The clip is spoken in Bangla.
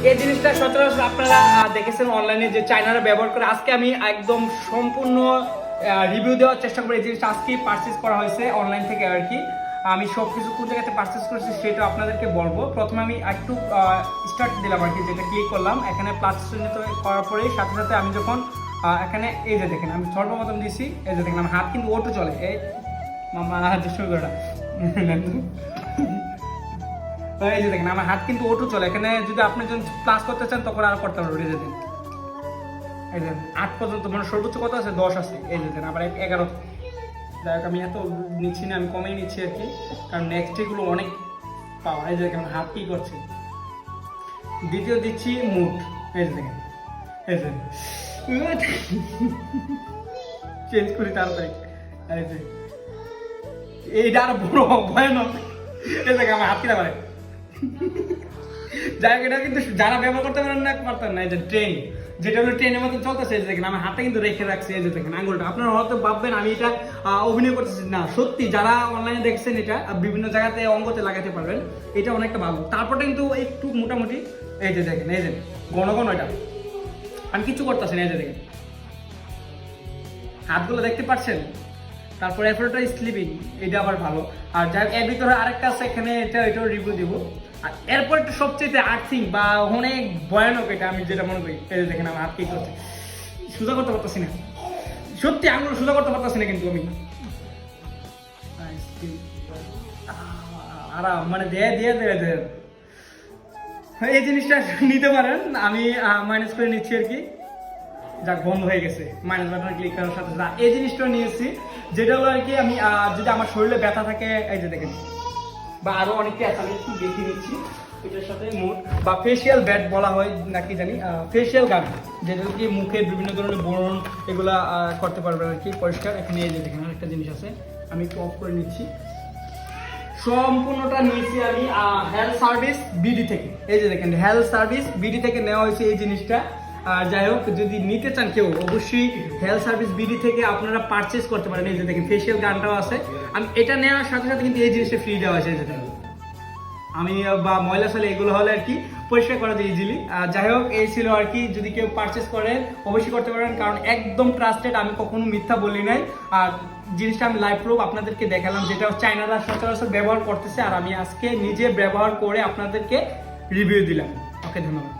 এই জিনিসটা সচরাচর আপনারা দেখেছেন অনলাইনে যে চাইনারা ব্যবহার করে। আজকে আমি একদম সম্পূর্ণ রিভিউ দেওয়ার চেষ্টা করি। এই জিনিসটা আজকে পারচেজ করা হয়েছে অনলাইন থেকে আর কি। আমি সব কিছু কোন জায়গাতে পারচেজ করেছি সেটা আপনাদেরকে বলবো। প্রথমে আমি একটু স্টার্ট দিলাম আর কি, যেটা ক্লিক করলাম এখানে প্লাস চিহ্নিত করার পরেই সাথে সাথে আমি যখন এখানে এই যে দেখেন আমি সর্বপ্রথম দিছি, এই যে দেখেন আমার হাত কিন্তু অটো চলে। এই মামা শুরু করে এই যে দেখেন আমার হাত কিন্তু অটো চলে। এখানে যদি আপনি যখন প্লাস করতে চান তখন আর করতে পারবেন। এই যে দেখেন, এই যে 8 পর্যন্ত, মানে সর্বোচ্চ কত আছে 10 আছে। এই যে দেখেন আবার 11। যাই হোক আমি এত নিচ্ছি না, আমি কমেই নিচ্ছি আর কি, কারণ নেক্সট এগুলো অনেক পাওয়া। এই যে দেখেন হাত কি করছে। দ্বিতীয় দিচ্ছি মুড। এই যে দেখেন, এই যে চেঞ্জ করি তাড়াতাড়ি। এই যে এইটা আর বড় ভয়ানক। এই দেখেন আমার হাত কিনা পারে। যাই হোক এটা কিন্তু যারা ব্যবহার করতে পারেন না পারতেন না। এই যে ট্রেন, যেটা হলো ট্রেনের মতো চলতেছে, এই যে দেখেন আমার হাতটা কিন্তু রেখে রাখছে। এই যে দেখেন আঙুলটা, আপনারা হয়তো ভাববেন আমি এটা অভিনয় করতেছি, না সত্যি যারা অনলাইনে দেখছেন এটা বিভিন্ন জায়গাতে অঙ্গতে লাগাতে পারবেন। এটা অনেকটা ভালো। তারপরে কিন্তু একটু মোটামুটি এই যে দেখেন, এই যে ঘন ঘন এটা আমি কিছু করতেছি না। এই যে দেখেন হাতগুলো দেখতে পাচ্ছেন। তারপরে এরপরটা স্লিপিং, এটা আবার ভালো। আর যাই এর ভিতরে আরেকটা আছে, এখানে এটাও রিভিউ দিব। আর এরপর একটা সবচেয়ে আর্থিং বা অনেক ভয়ানক, এটা আমি যেটা মনে করি। এই যে দেখেন আমার হাত কি করছে, সোজা করতে পারতেছি না, সত্যি আঙুল সোজা করতে পারতেছি না কিন্তু আমি আরাম মানে দিয়ে দিয়ে দিয়ে দিয়ে এই জিনিসটা নিতে পারেন। আমি মাইনাস করে নিচ্ছি আর কি। যাক বন্ধ হয়ে গেছে, মাইনাস বাটনে ক্লিক করার সাথে সাথে এই জিনিসটা নিয়েছি, যেটা হলো আর কি আমি যদি আমার শরীরে ব্যথা থাকে, এই যে দেখেন বা আরো অনেকে আছে, আমি একটু দেখিয়ে নিচ্ছি। এটার সাথে মুড বা ফেসিয়াল ব্যাট বলা হয় নাকি জানি, ফেসিয়াল গান, যেটা কি মুখে বিভিন্ন ধরনের ব্রণ এগুলা করতে পারবেন আর কি পরিষ্কার। এখানে এই যে দেখেন আরেকটা জিনিস আছে, আমি একটু অফ করে নিচ্ছি। সম্পূর্ণটা নিয়েছি আমি হেলথ সার্ভিস বিডি থেকে। এই যে দেখেন হেলথ সার্ভিস বিডি থেকে নেওয়া হয়েছে এই জিনিসটা। আর যাই হোক যদি নিতে চান কেউ, অবশ্যই হেলথ সার্ভিস বিডি থেকে আপনারা পারচেজ করতে পারেন। এই যে দেখেন ফেসিয়াল গানটাও আছে। আমি এটা নেওয়ার সাথে সাথে কিন্তু এই জিনিসটা ফ্রি দেওয়া হয়েছে। যেটা আমি বা ময়লা সালে এগুলো হলে আর কি পরিষ্কার করা যায় ইজিলি। যাই হোক এই ছিল আর কি, যদি কেউ পারচেস করেন অবশ্যই করতে পারেন, কারণ একদম ট্রাস্টেড, আমি কখনো মিথ্যা বলি নাই। আর জিনিসটা আমি লাইভ প্রুফ আপনাদেরকে দেখালাম, যেটা চাইনারা সচরাচর ব্যবহার করতেছে, আর আমি আজকে নিজে ব্যবহার করে আপনাদেরকে রিভিউ দিলাম। ওকে, ধন্যবাদ।